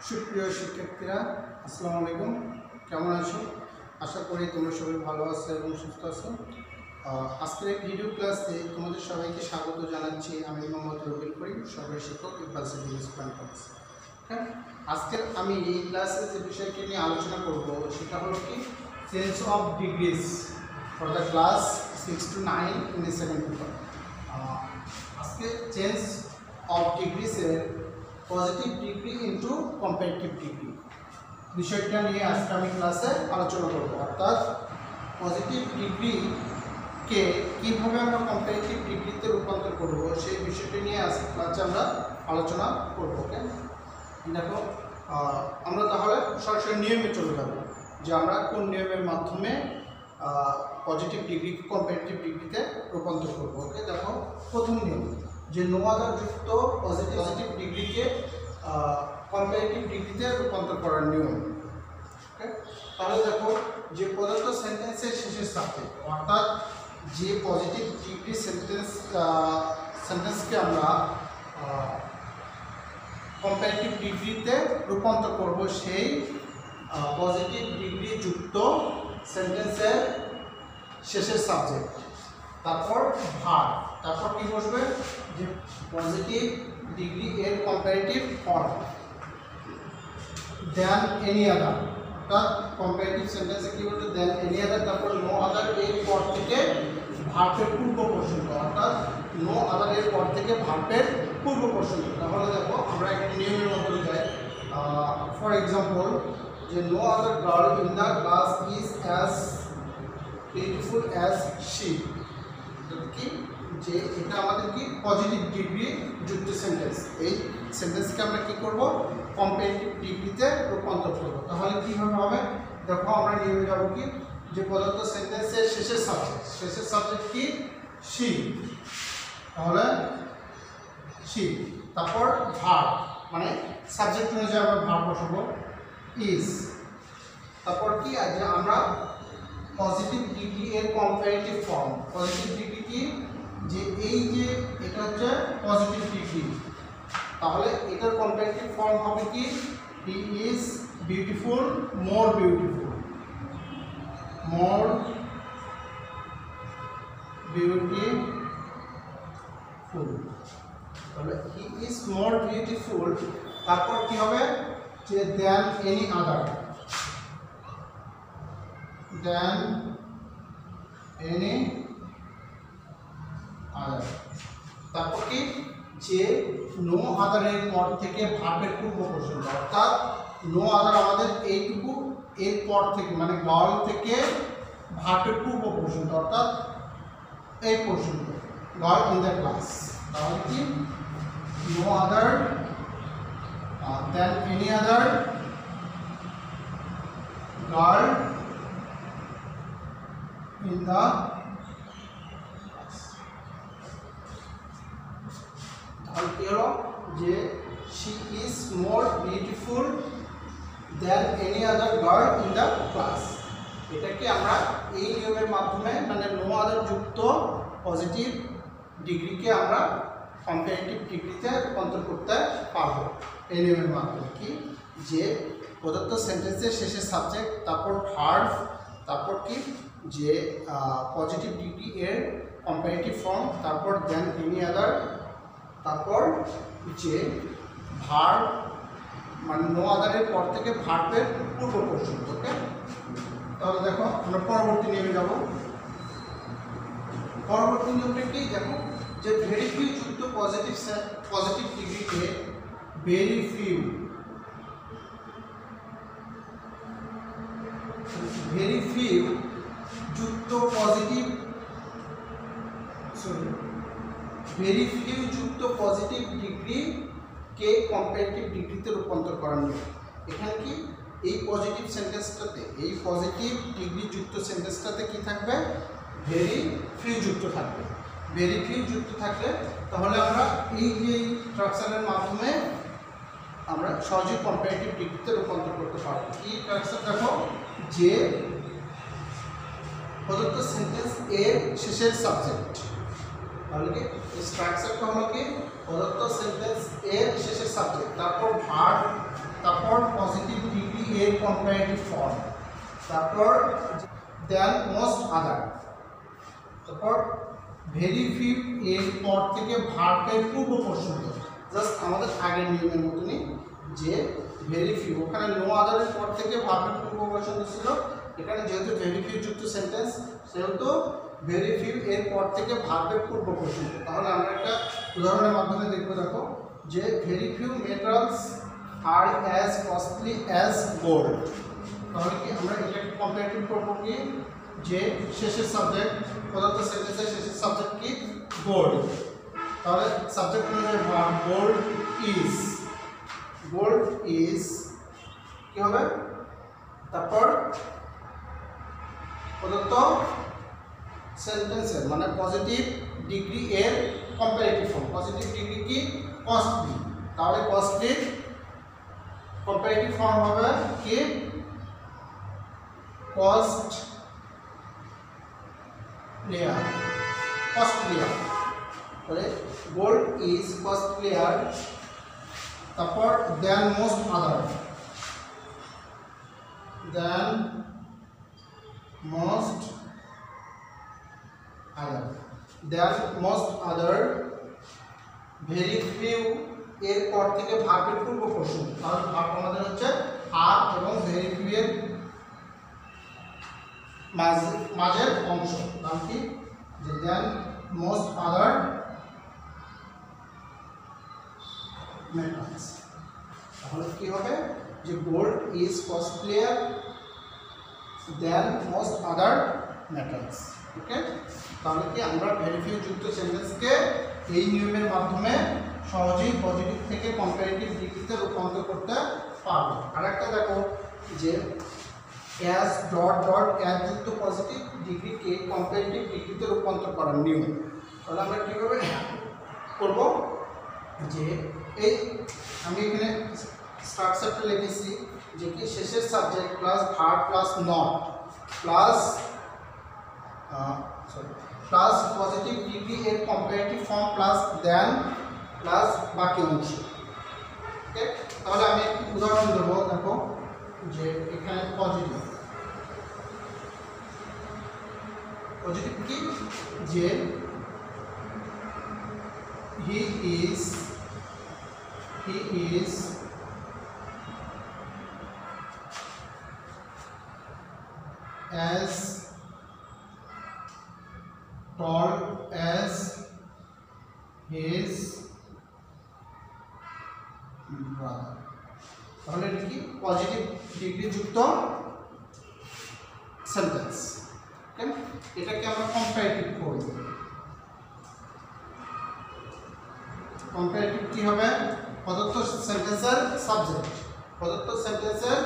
সুপ্রিয় শিক্ষার্থীরা আসসালামু আলাইকুম, কেমন আছো? আশা করি তোমরা সবাই ভালো আছো এবং সুস্থ আছো। আজকের এই ভিডিও ক্লাসে তোমাদের সবাইকে স্বাগত জানাচ্ছি। আমি মোহাম্মদ রবিউল করিম, সরকারি শিক্ষক, ইউনিভার্সিটি বিজনেস প্ল্যান কলেজ। হ্যাঁ, আজকের আমি এই ক্লাসে যে বিষয়টি নিয়ে আলোচনা করব সেটা হলো কি change of degrees for the class 6 to 9 in the second paper. আজকে চেঞ্জ অফ ডিগ্রিজের positive degree into comparative degree বিষয়টা নিয়ে আজকে আমি ক্লাসে আলোচনা করব। অর্থাৎ পজিটিভ ডিগ্রিকে কীভাবে আমরা কম্পারেটিভ ডিগ্রিতে রূপান্তর করব সেই বিষয়টি নিয়ে আজকে ক্লাসে আমরা আলোচনা করব। ওকে, দেখো আমরা তাহলে সরাসরি নিয়মে চলে যাব যে আমরা কোন নিয়মের মাধ্যমে পজিটিভ ডিগ্রিকে কম্পারেটিভ ডিগ্রিতে রূপান্তর করব। ওকে, দেখো প্রথম নিয়ম যে নো আদার যুক্ত পজিটিভ ডিগ্রিকে কম্পারেটিভ ডিগ্রিতে রূপান্তর করার নিয়ম। ওকে, তাহলে দেখো যে প্রদত্ত সেন্টেন্সের শেষের সাথে অর্থাৎ যে পজিটিভ ডিগ্রি সেন্টেন্সকে আমরা কম্পারেটিভ ডিগ্রিতে রূপান্তর করব সেই পজিটিভ ডিগ্রি যুক্ত সেন্টেন্সের শেষের সাবজেক্ট, তারপর ভার্ব, তারপর কি বসবে যে পজিটিভ ডিগ্রি এর কম্পারেটিভ ফর্ম, দেন এনি আদার, অর্থাৎ কম্পারেটিভ সেন্টেন্সে কি বলছে দেন এনি আদার, তারপর নো আদার এর পর থেকে ভার্বের পূর্ব পর্যন্ত, অর্থাৎ নো আদার এর পর থেকে ভার্বের পূর্ব পর্যন্ত। তাহলে দেখো আমরা একটা নিয়মের মধ্যে যাই। ফর এক্সাম্পল যে no other girl in the class is as beautiful as she, কি যে এটা আমাদের কি পজিটিভ ডিগ্রি যুক্ত সেন্টেন্স। এই সেন্টেন্সকে আমরা কি করব কম্পারেটিভ ডিগ্রিতে রূপান্তর করব। তাহলে কীভাবে হবে দেখো আমরা নিয়ে যাব কি যে প্রদত্ত সেন্টেন্সের শেষের সাবজেক্ট কি শি, তাহলে শি, তারপর ভার্ব মানে সাবজেক্ট অনুযায়ী আমরা ভার্ব বসাবো ইজ, তারপর কি আছে আমরা পজিটিভ ডিগ্রি এর কম্পারেটিভ ফর্ম। পজিটিভ ডিগ্রি কি যে এই যে এটা হচ্ছে পজিটিভ ডিগ্রি, তাহলে এটার কম্পারেটিভ ফর্ম হবে কি he is beautiful more beautiful, more beautiful, তাহলে হি ইজ মোর বিউটিফুল, তারপর কি হবে যে দেন এনি আদার, দেন এনি আদার, তারপর কি যে নো আদারের পর থেকে ভার্বের পূর্ব পর্যন্ত, অর্থাৎ নো আদার আমাদের এইটুকু এর পর থেকে মানে গার্ল থেকে ভার্বের পূর্ব পর্যন্ত, অর্থাৎ এই পর্যন্ত গার্ল ইন দ্য ক্লাস, তাহলে কি no other than any other girl in the তাহলে কি হলো যে she is more beautiful than any other girl in the class। এটাকে আমরা এই নিয়মের মাধ্যমে মানে নো আদার যুক্ত পজিটিভ ডিগ্রিকে আমরা কম্পারেটিভ ডিগ্রিতে রূপান্তর করতে পারবো এই নিয়মের মাধ্যমে। কি যে প্রদত্ত সেন্টেন্সের শেষে সাবজেক্ট, তারপর ভার্ব, তারপর কি যে পজিটিভ ডিগ্রি এর কম্পারেটিভ ফর্ম, তারপর দেন এনি আদার, তারপর যে ভার্ব মানে নো আদারের পর থেকে ভার্বের পূর্ব পর্যন্ত। ওকে, তাহলে দেখো আমরা পরবর্তী নিয়মে যাব। পরবর্তী নিয়মটা কি দেখো যে ভেরি ফিউ যুক্ত পজিটিভ ডিগ্রিকে ভেরি ফিউ, ভেরি ফিউ যুক্ত পজিটিভ ভেরি ফিউ যুক্ত পজিটিভ ডিগ্রিকে কম্পারেটিভ ডিগ্রিতে রূপান্তর করার নিয়ম। এখানে কি এই পজিটিভ সেন্টেন্সটাতে এই পজিটিভ ডিগ্রি যুক্ত সেন্টেন্সটাতে কি থাকবে ভেরি ফিউ যুক্ত থাকবে। ভেরি ফিউ যুক্ত থাকলে তাহলে আমরা এই যে স্ট্রাকচারের মাধ্যমে আমরা সহজেই কম্পারেটিভ ডিগ্রিতে রূপান্তর করতে পারবো। কি স্ট্রাকচার দেখো যে প্রদত্ত সেন্টেন্স এর শেষের সাবজেক্ট, তাহলে কি স্ট্রাকচারটা হলো কি প্রদত্ত সেন্টেন্স এর শেষের সাবজেক্ট, তারপর ভার্ব, তারপর পজিটিভ ডিগ্রি এর কম্পারেটিভ ফর্ম, তারপর দেন মোস্ট আদার, তারপর ভেরি ফিউ এর পর থেকে ভার্বের পূর্ব পর্যন্ত। জাস্ট আমাদের আগের নিয়মের মতনই যে ভেরি ফিউ, ওখানে নো আদারের পর থেকে ভার্বের পূর্ব পর্যন্ত ছিল, এখানে যেহেতু ভেরি ফিউ যুক্ত সেন্টেন্স সেহেতু ভেরি ফিউ এর পর থেকে ভার্বের পূর্ব পর্যন্ত। তাহলে আমরা একটা উদাহরণের মাধ্যমে দেখবো। দেখো যে ভেরি ফিউ মেটালস আর অ্যাজ কস্টলি অ্যাজ গোল্ড। তাহলে কি আমরা এটাকে কম্পারেটিভ করবো কি যে শেষের সাবজেক্ট প্রদত্ত সেন্টেন্সের শেষের সাবজেক্ট কি গোল্ড, তাহলে সাবজেক্ট অনুযায়ী ভার্ব গোল্ড ইজ কি হবে, তারপর প্রদত্ত সেন্টেন্সের মানে পজিটিভ ডিগ্রি এর কম্পারেটিভ ফর্ম। পজিটিভ ডিগ্রি কি কস্টলি, তাহলে কস্টলি কম্পারেটিভ ফর্ম হবে কি কস্টলিয়ার। তাহলে গোল্ড ইজ কস্টলিয়ার, তারপর দেন মোস্ট আদার, ভেরি ফিউ এর পর থেকে ভার্বের পূর্ব পর্যন্ত। তাহলে ভার্ব আমাদের হচ্ছে আর এবং ভেরি ফিউ এর মাঝের অংশ, নাম কি যে দেন মোস্ট আদার মেটালস। তাহলে কি হবে যে gold is costlier than most other metals. Okay, তাহলে কি আমরা ভেরি ফিউ যুক্ত সেন্টেন্সকে এই নিয়মের মাধ্যমে সহজেই পজিটিভ থেকে কম্পারেটিভ ডিগ্রিতে রূপান্তর করতে পারবো। আরেকটা দেখো যে অ্যাজ ডট ডট অ্যাজ যুক্ত পজিটিভ ডিগ্রিকে কম্পারেটিভ ডিগ্রিতে রূপান্তর করার নিয়ম। তাহলে আমরা কীভাবে করব যে এই আমি এখানে স্ট্রাকচারটা লিখেছি যে কি শেষের subject plus verb plus not plus positive degree এর comparative form plus than plus বাকি অংশ। ওকে, তাহলে আমি একটি উদাহরণ দেবো। দেখো যে এখানে পজিটিভ কি যে he is as tall as his brother। তাহলে এটা কি পজিটিভ ডিগ্রি যুক্ত সেন্টেন্স। এটাকে আমরা কম্পারেটিভ করব। কম্পারেটিভ কি হবে, প্রদত্ত সেন্টেন্সের সাবজেক্ট, প্রদত্ত সেন্টেন্সের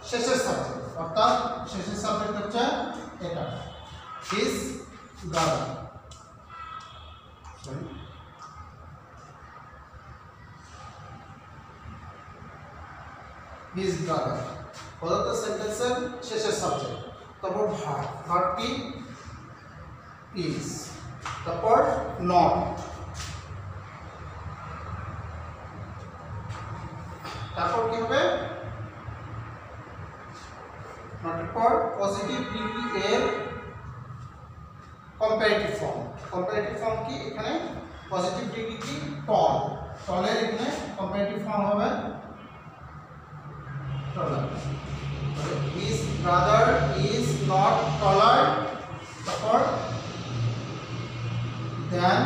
শেষের সাবজেক্ট, অর্থাৎ শেষের সাবজেক্ট হচ্ছে এটা হিজ ব্রাদার। হিজ ব্রাদার প্রদত্ত সেন্টেন্সের শেষের সাবজেক্ট, তারপর ভার্ব কি ইজ, তারপর নট, তারপর কি হবে নটের পর পজিটিভ ডিগ্রি এর কম্পারেটিভ ফর্ম। কম্পারেটিভ ফর্ম কি এখানে পজিটিভ ডিগ্রি কি টল, টলের এখানে কম্পারেটিভ ফর্ম হবে taller. His brother is not taller, তারপর দেন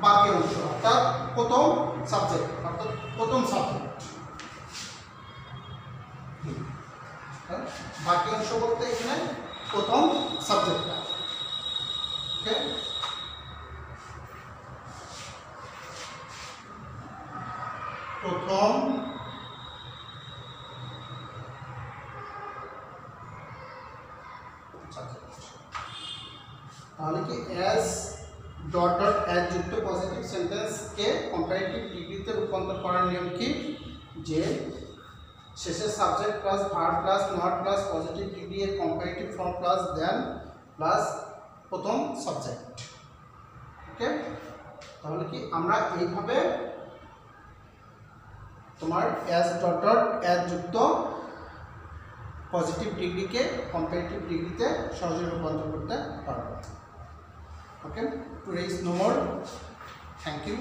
বাকি অংশ অর্থাৎ প্রথম সাবজেক্ট, বাকি অংশ বলতে এখানে প্রথম সাবজেক্টটা। ওকে, প্রথম তাহলে কি অ্যাজ ডট ডট অ্যাজ যুক্ত পজিটিভ সেন্টেন্সকে কম্পারেটিভ ডিগ্রিতে রূপান্তর করার নিয়ম কি যে শেষের subject plus verb plus not plus positive degree এর comparative form plus than plus প্রথম সাবজেক্ট। ওকে, তাহলে কি আমরা এইভাবে তোমার এস ডট ডট এস যুক্ত পজিটিভ ডিগ্রিকে কম্পারেটিভ ডিগ্রিতে সহজে রূপান্তর করতে পারবো। Okay, today is no more. Thank you.